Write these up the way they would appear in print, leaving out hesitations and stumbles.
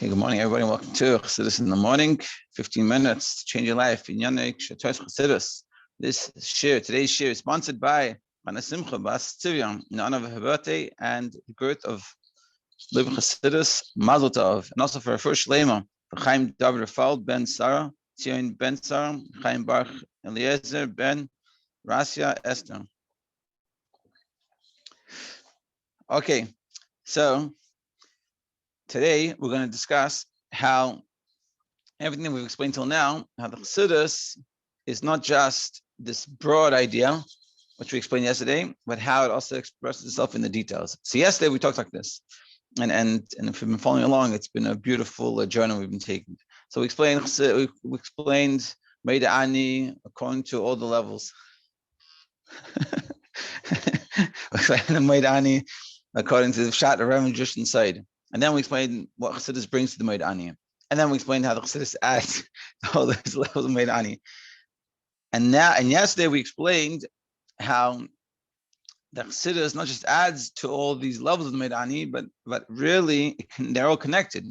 Okay, good morning, everybody. Welcome to Chassidus in the morning. 15 minutes to change your life. Inyanah, Chassidus. This shir, today's shir, is sponsored by Simcha Bas Tzivyon in honor of her birthday and the birth of living Chassidus Mazel Tov, and also for her first shlema, for Chaim David Rafal ben Sarah, Tzion ben Sarah, Chaim Baruch Eliezer ben Rasya Esther. Okay, so today we're going to discuss how everything that we've explained till now, how the Chassidus is not just this broad idea, which we explained yesterday, but how it also expresses itself in the details. So yesterday we talked like this, and if you've been following along, it's been a beautiful journey we've been taking. So we explained Meida Ani according to all the levels. We explained Meida Ani according to the Pshat, the Ram, just inside. And then we explained what Chassidus brings to the Meida Ani. And then we explained how the Chassidus adds all those levels of Meida Ani. And yesterday we explained how the Chassidus not just adds to all these levels of the Meida Ani, but really they're all connected.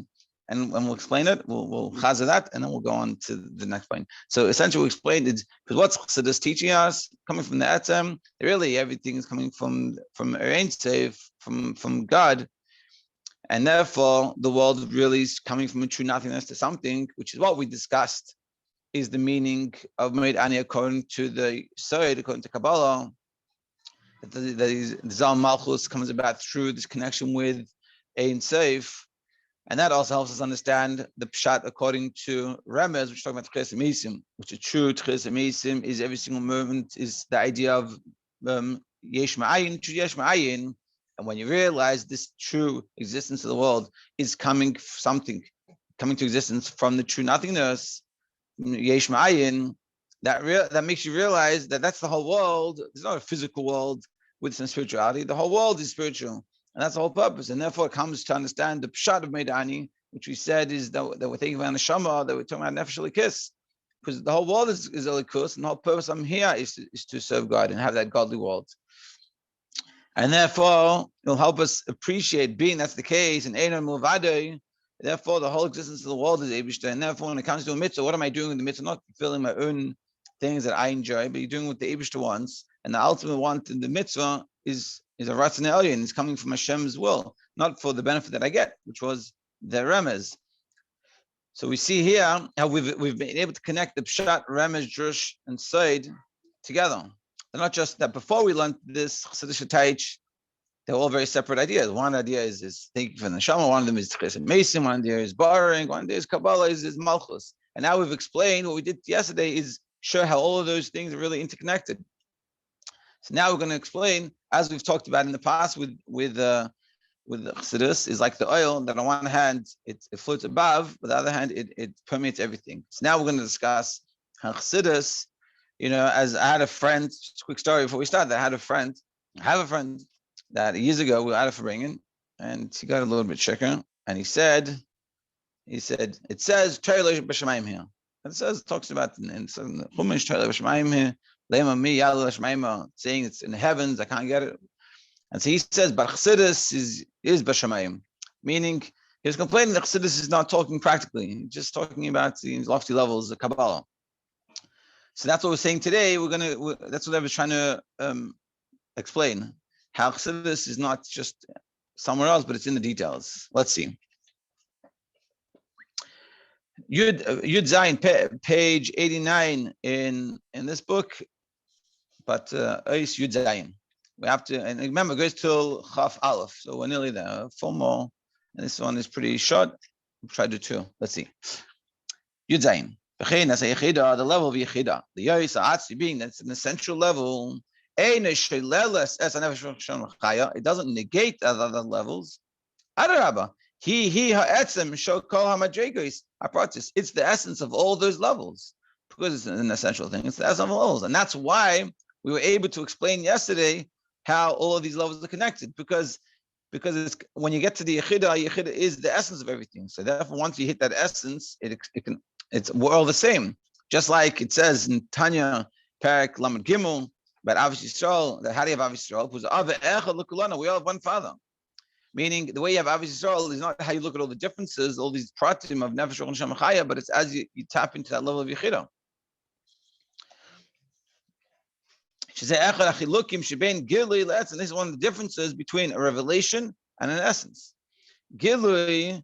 And when we'll explain it, we'll chazah that, and then we'll go on to the next point. So essentially we explained it, because what's Chassidus teaching us, coming from the Etzem, really everything is coming from Ein Sof, from God. And therefore, the world really is coming from a true nothingness to something, which is what we discussed, is the meaning of Meida Ani according to the Sod, according to Kabbalah. The Zal Malchus comes about through this connection with Ein Sof. And that also helps us understand the Pshat according to Remez, which is talking about Tchias Meisim, which is true. Tchias Meisim is every single moment, is the idea of Yesh Ma'ayin, true Yesh Ma'ayin. And when you realize this true existence of the world is coming to existence from the true nothingness, Yesh Ma'ayin, that makes you realize that that's the whole world. It's not a physical world with some spirituality. The whole world is spiritual. And that's the whole purpose. And therefore it comes to understand the Pshat of Meida Ani, which we said is that we're thinking about Neshama, that we're talking about Nefesh Elikis. Because the whole world is Elikus, and the whole purpose I'm here is to serve God and have that godly world. And therefore, it'll help us appreciate, being that's the case, and Einon Mulvadei, therefore the whole existence of the world is Eibishter. And therefore, when it comes to a mitzvah, what am I doing in the mitzvah? Not fulfilling my own things that I enjoy, but you're doing what the Eibishter wants. And the ultimate want in the mitzvah is a Ratzon Elyon. It's coming from Hashem's will, not for the benefit that I get, which was the Remez. So we see here how we've been able to connect the Pshat, Remez, Drush, and Sod together. They're not just that before we learned this Chassidus Taich, they're all very separate ideas. One idea is thinking for the Neshama, one of them is Tchias Meisim, one idea is Baring, one idea is Kabbalah, is Malchus. And now we've explained what we did yesterday is show how all of those things are really interconnected. So now we're going to explain, as we've talked about in the past with the Chassidus, is like the oil that on one hand it floats above, but on the other hand it permeates everything. So now we're going to discuss how Chassidus, as I had a friend, just a quick story before we start, I have a friend that years ago we were out of bringing, and he got a little bit shaken, and he said, it says Torah b'Shamayim here. It talks about in Chumash Torah b'Shamayim here. Saying it's in the heavens, I can't get it. And so he says, but Chassidus is b'Shamayim, meaning he was complaining that Chassidus is not talking practically, he's just talking about these lofty levels of Kabbalah. So that's what we're saying today. That's what I was trying to explain, how Chassidus is not just somewhere else, but it's in the details. Let's see. Yud Zayin, page 89 in this book, but Ois Yud Zayin. We have to, and remember, it goes till Chaf Aleph, so we're nearly there. 4 more, and this one is pretty short. We'll try to do 2. Let's see. Yud Zayin. The level of Yechida, the Yois Atzi being that's an essential level. It doesn't negate the other levels. Adarabba. He ha'etzem shel kol hamadregos hapratis. It's the essence of all those levels, because it's an essential thing. It's the essence of all levels, and that's why we were able to explain yesterday how all of these levels are connected. Because it's, when you get to the Yechida is the essence of everything. So therefore, once you hit that essence, we're all the same. Just like it says in Tanya Parak Lamed Gimel about Avis Yisrael, that how do you have Avis Yisrael? Because we all have one Father. Meaning, the way you have Avis Yisrael is not how you look at all the differences, all these pratim of Nefesh and Neshama Chaya, but it's as you tap into that level of Yechidah. And this is one of the differences between a revelation and an essence. Gilui,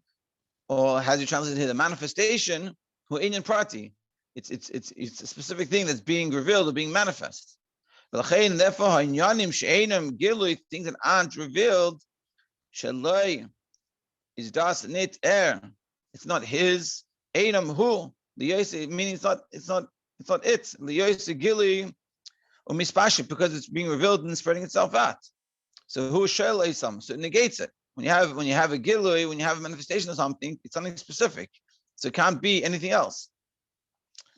or as you translate here, the manifestation, who Inyan Prati. It's a specific thing that's being revealed or being manifest. Therefore, things that aren't revealed, Shaloi is das nit it's not his. Einam hu, meaning it's not it. Liyose gili or mispashit, because it's being revealed and spreading itself out. So who shel isam, so it negates it. When you have a gilui, when you have a manifestation of something, it's something specific. So it can't be anything else.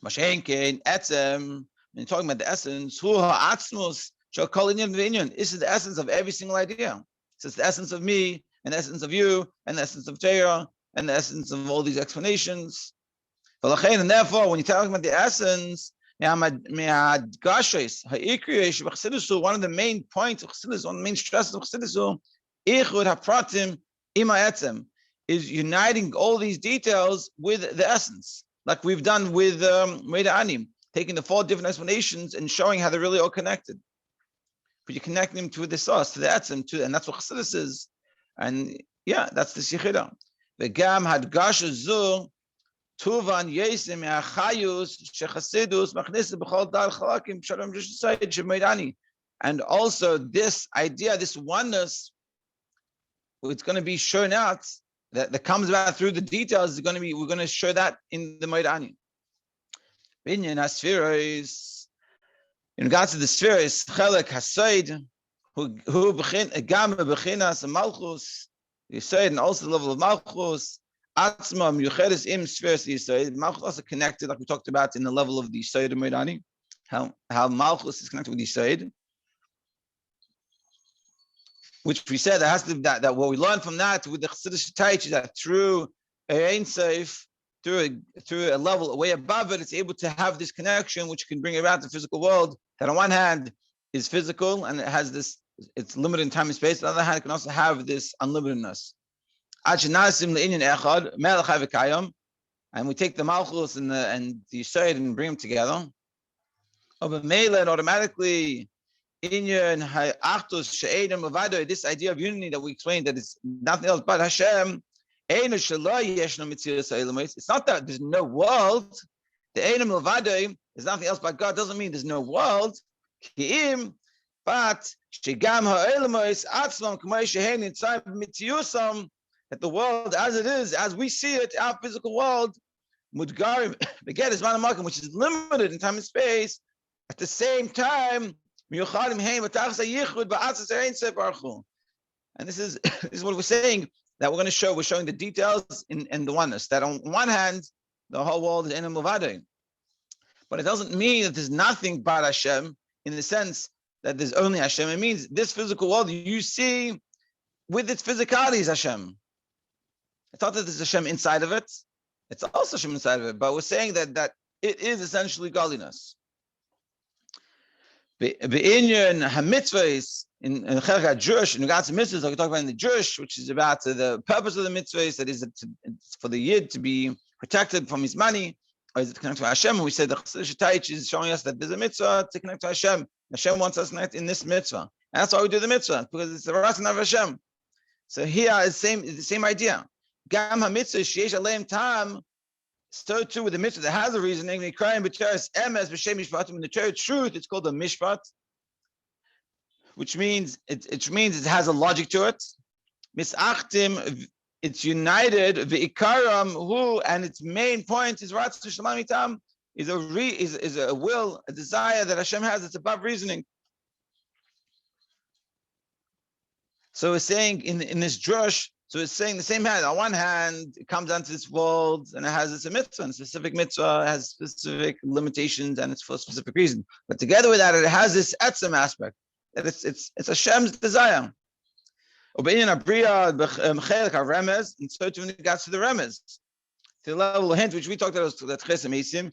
Mashenkein etzem, when you're talking about the essence, hu ha'atzmus shall call inyan v'inyan. This is the essence of every single idea. So it's the essence of me, and the essence of you, and the essence of Torah, and the essence of all these explanations. And therefore, when you're talking about the essence, one of the main points of Chassidus, one of the main stresses of Chassidus, is uniting all these details with the essence, like we've done with Meida Anim, taking the 4 different explanations and showing how they're really all connected. But you connect them to the source, to the etzem, and that's what Chassidus is. And yeah, that's the Yechidah. V'gam hadgasha zu tuvan yesim me'achayus shechassidus machnisa b'chol dal chalakim shalom jusayid shemeidani. And also this idea, this oneness, it's going to be shown out, that comes about through the details, we're going to show that in the Meidani. In regards to the spheres, chelek hasid, who gam bechinas malchus, Yisod, and also the level of malchus, atzma yuchedes im spheres Yisod. Malchus also connected, like we talked about, in the level of the Yisod Meidani, how malchus is connected with Yisod, which we said that has to that what we learn from that with the Chassidus Apply is that through Ein Sof, through a level way above it, it's able to have this connection which can bring about the physical world, that on one hand is physical and it has this, it's limited in time and space. On the other hand, it can also have this unlimitedness. And we take the Malchus and the Yisod and bring them together. And automatically, this idea of unity that we explained, that it's nothing else but Hashem. It's not that there's no world. The Einam Levadoi is nothing else but God. Doesn't mean there's no world. But that the world as it is, as we see it, our physical world, which is limited in time and space, at the same time, and this is what we're saying, that we're showing the details in the oneness, that on one hand, the whole world is Einam Levadoi. But it doesn't mean that there's nothing but Hashem, in the sense that there's only Hashem. It means this physical world you see with its physicality is Hashem. It's not that there's Hashem inside of it. It's also Hashem inside of it. But we're saying that it is essentially godliness. Be'inyan hamitzvahs, in Chelek Jewish, in regards to mitzvahs, like we talk about in the Jewish, which is about the purpose of the mitzvahs, that is for the Yid to be protected from his money, or is it to connect to Hashem? And we say the Chassidus Apply is showing us that there's a mitzvah to connect to Hashem. Hashem wants us to connect in this mitzvah. And that's why we do the mitzvah, because it's the ratzon of Hashem. So here is the same idea. Gam ha-mitzvah sheyesh aleim tam, so too with the mitzvah that has a reasoning, they cry in b'teres emes b'shem mishpatim, in the Torah truth, it's called a mishpat, which means it has a logic to it. Misachtim, it's united. V'ikaram hu, and its main point is ratzon shlamam itam, is a will, a desire that Hashem has. It's above reasoning. So it's saying in this drush, so it's saying the same hand. On one hand, it comes down to this world and it has a mitzvah, and a specific mitzvah has specific limitations and it's for a specific reason. But together with that, it has this etzem aspect, that it's Hashem's desire. And so too when it gets to the remez, to the level of hint which we talked about, that chesem esim,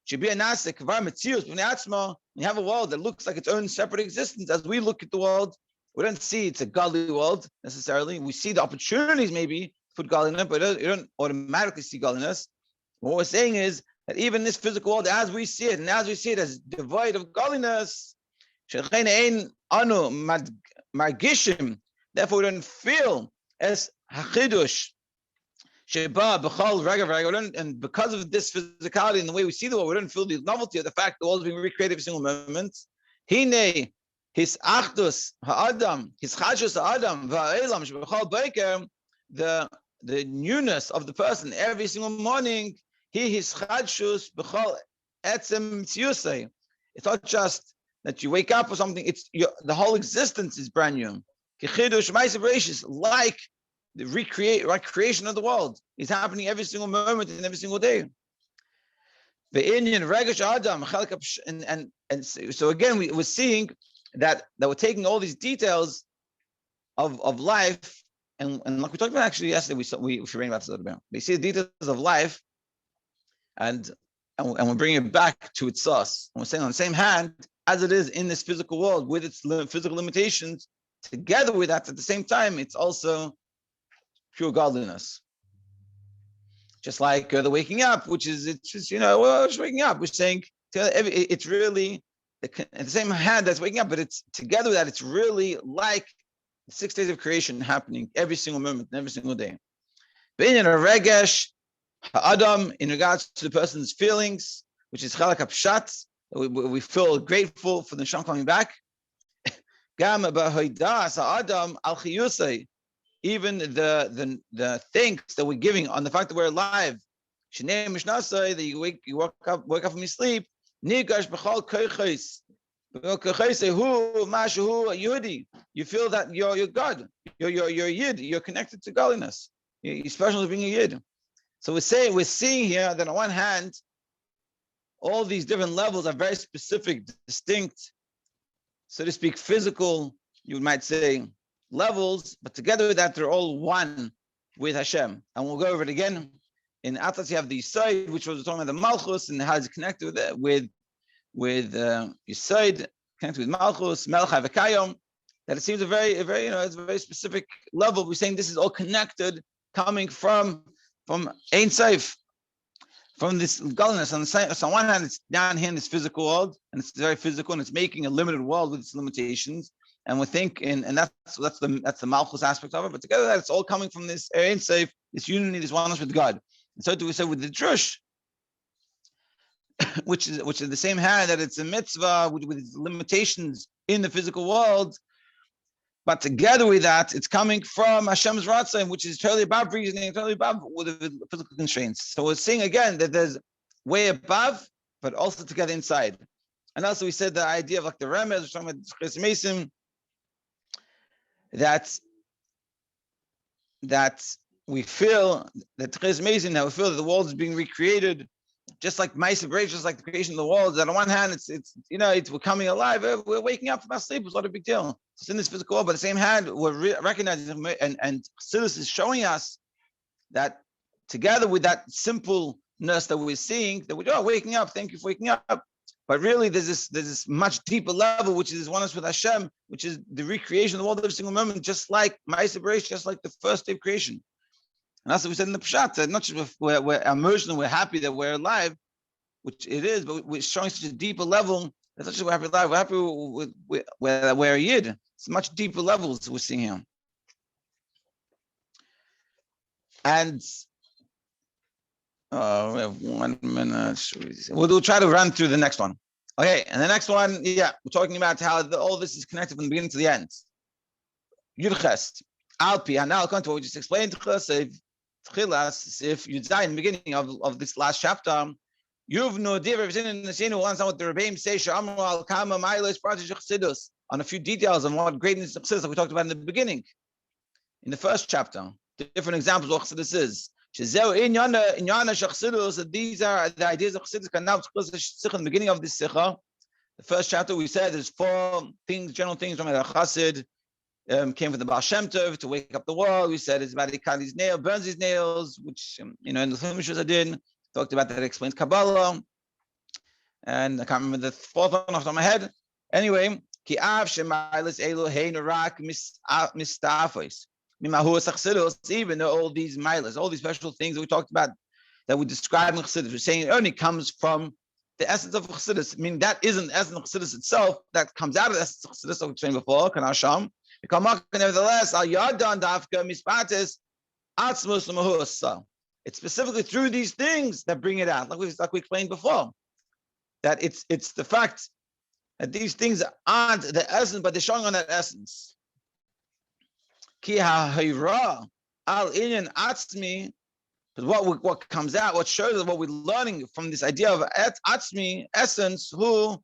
should be a nasik kvar metzius b'nei atzma. You have a world that looks like its own separate existence as we look at the world. We don't see it's a godly world necessarily. We see the opportunities maybe to put godliness, but you don't automatically see godliness. What we're saying is that even this physical world, as we see it, and as we see it as devoid of godliness, therefore we don't feel as haChassidus, and because of this physicality and the way we see the world, we don't feel the novelty of the fact the world is being recreated every single moment. Hine, his achdus ha'adam, his chashus ha'adam va'elam shebechal beiker, the newness of the person every single morning. He his chashus bechal etzem tziyusei. It's not just that you wake up or something. It's the whole existence is brand new. Kechidush ma'aser bereishis, like the recreation of the world is happening every single moment and every single day. The Inyan regesh adam, and so again we're seeing that we're taking all these details of life, and like we talked about actually yesterday, we read about this a little bit. We see the details of life, and we're bringing it back to its source. And we're saying on the same hand, as it is in this physical world with its physical limitations, together with that, at the same time, it's also pure godliness. Just like the waking up, which is, it's just, we're just waking up. We're saying it's really at the same hand that's waking up, but it's together with that, it's really like the 6 days of creation happening every single moment and every single day. In regesh ha'adam, in regards to the person's feelings, which is chalak hapshat, we feel grateful for the Neshama coming back. Gam b'hoidas ha'adam al chiyusei, even the thanks that we're giving on the fact that we're alive. Shnei mishnasei, that you wake up from your sleep. Nigash b'chol koiches. Hu mashu yudi. You feel that you're God. You're yid. You're connected to godliness. You're special to being a yid. So we're seeing here that on one hand, all these different levels are very specific, distinct, so to speak, physical, you might say, levels, but together with that, they're all one with Hashem. And we'll go over it again. In Atlas, you have the Yisod, which was talking about the Malchus, and how it's connected with Yisod, connected with Malchus, Melech HaVekayom, that it seems a very, it's a very specific level. We're saying this is all connected, coming from Ein Sof, from this godliness. On one hand, it's down here in this physical world, and it's very physical, and it's making a limited world with its limitations. And we think, and that's the Malchus aspect of it. But together, that it's all coming from this Ein Sof, this unity, this oneness with God. And so do we say with the Drush, which is the same hand, that it's a mitzvah with its limitations in the physical world. But together with that, it's coming from Hashem's Ratzon, which is totally above reasoning, totally above with the physical constraints. So we're seeing again that there's way above, but also together inside. And also we said the idea of like the Remez, we're talking about Chesed Mason, that we feel that Chesed Mason, that we feel that the world is being recreated, just like Ma'aser Bereishis, just like the creation of the world. That on one hand, we're coming alive, we're waking up from our sleep. It's not a big deal. It's in this physical world, but at the same hand, we're recognizing, and Chassidus is showing us that together with that simpleness that we're seeing, that we're waking up. Thank you for waking up. But really, there's this much deeper level, which is oneness with Hashem, which is the recreation of the world every single moment, just like Ma'aser Bereishis, just like the first day of creation. And that's what we said in the Pshat, that not just we're emotional, we're happy that we're alive, which it is, but we're showing such a deeper level. That's not just we're happy alive, we're happy with we're a Yid. It's much deeper levels we're seeing here. And we have 1 minute. We'll try to run through the next one. Okay, and the next one, we're talking about how all this is connected from the beginning to the end. Yudches, Alpi, and now I'll come to what we just explained. If you die in the beginning of this last chapter, you've no dear once what the Rebbeim say on a few details on what greatness of Chassidus that we talked about in the beginning, in the first chapter. Different examples of what Chassidus is. Inyanah Chassidus, that these are the ideas of Chassidus. In the beginning of this Sikha, the first chapter, we said there's 4 things, general things from the Chassid. Came from the Baal Shem Tov to wake up the world. We said it's about he cut his nail, burns his nails, which in the Chumishas I did talked about that. Explains Kabbalah, and I can't remember the 4th one off the top of my head. Anyway, Ki av shemailas elu heinu rak mistafos. Mimahu haChassidus, even though all these milas, all these special things that we talked about, that we describe in Chassidus, we're saying it only comes from the essence of Chassidus. I mean, that isn't the essence of Chassidus itself. That comes out of the essence of Chassidus, like we explained before. Kan Hashem. Nevertheless, al yadan dafka mispatis atzmus l'mahusa. It's specifically through these things that bring it out, like we explained before. That it's the fact that these things aren't the essence, but they're showing on that essence. Ki ha'hira al inyan atzmi. But what comes out, what shows us, what we're learning from this idea of atzmi, essence, who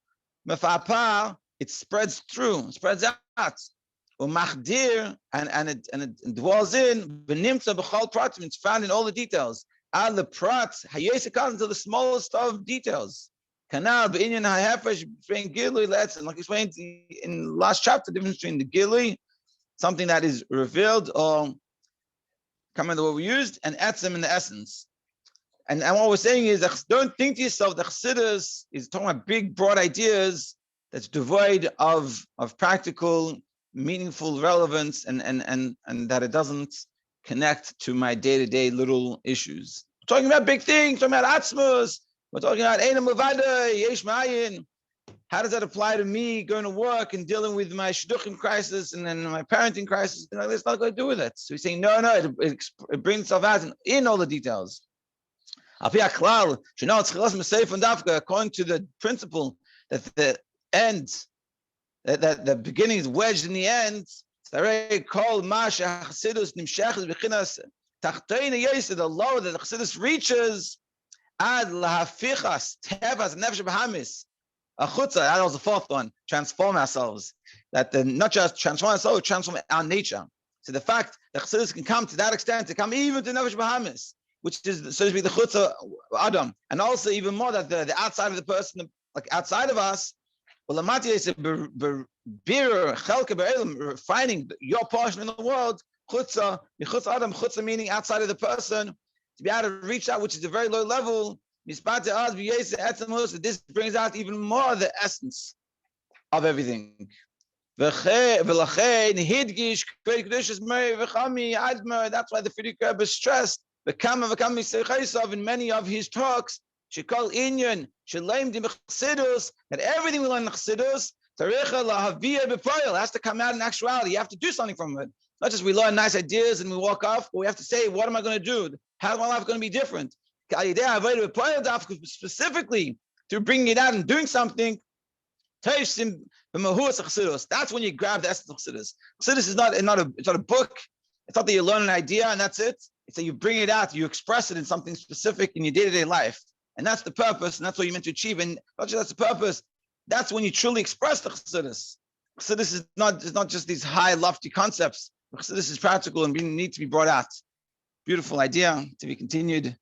mefapa, it spreads through, spreads out. Umachdir, and it dwells in, v'nimtza b'chol pratim, it's found in all the details. Al the prat, hayesik until the smallest of details. Kanal b'inyan ha'hefesh between gilui le'etzim, like explained in last chapter, the difference between the gilui, something that is revealed, or come in the word we used, and etzim in the essence. And what we're saying is, don't think to yourself that Chassidus is talking about big, broad ideas that's devoid of practical, meaningful relevance, and that it doesn't connect to my day-to-day little issues. We're talking about big things, we're talking about atzmus, we're talking about einam levada, yesh ma'ayin. How does that apply to me going to work and dealing with my shidduchim crisis and then my parenting crisis? It's not going to do with it. So he's saying, no, it brings itself out in all the details. According to the principle that the end, that the beginning is wedged in the end, the lower that the Chassidus reaches, ad lahafichas tevas nefesh b'hamis. Achutza, that was the fourth one, transform ourselves. That not just transform ourselves, transform our nature. So the fact that Chassidus can come to that extent, to come even to Nefesh Bahamis, which is, so to speak, the Chutza Adam, and also even more that the outside of the person, like outside of us, refining your portion in the world, Chutza Adam, Chutza meaning outside of the person, to be able to reach out, which is a very low level. This brings out even more the essence of everything. That's why the Frierdiker Rebbe stressed in many of his talks that everything we learn in Chassidus has to come out in actuality. You have to do something from it. Not just we learn nice ideas and we walk off, but we have to say, what am I going to do? How's my life going to be different? Specifically through bringing it out and doing something. That's when you grab the essence of Chassidus. Chassidus is not a book. It's not that you learn an idea and that's it. It's that you bring it out, you express it in something specific in your day-to-day life. And that's the purpose, and that's what you're meant to achieve. And not just that's the purpose, that's when you truly express the Chassidus. Chassidus is not just these high, lofty concepts. Chassidus is practical and need to be brought out. Beautiful idea to be continued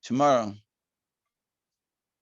tomorrow.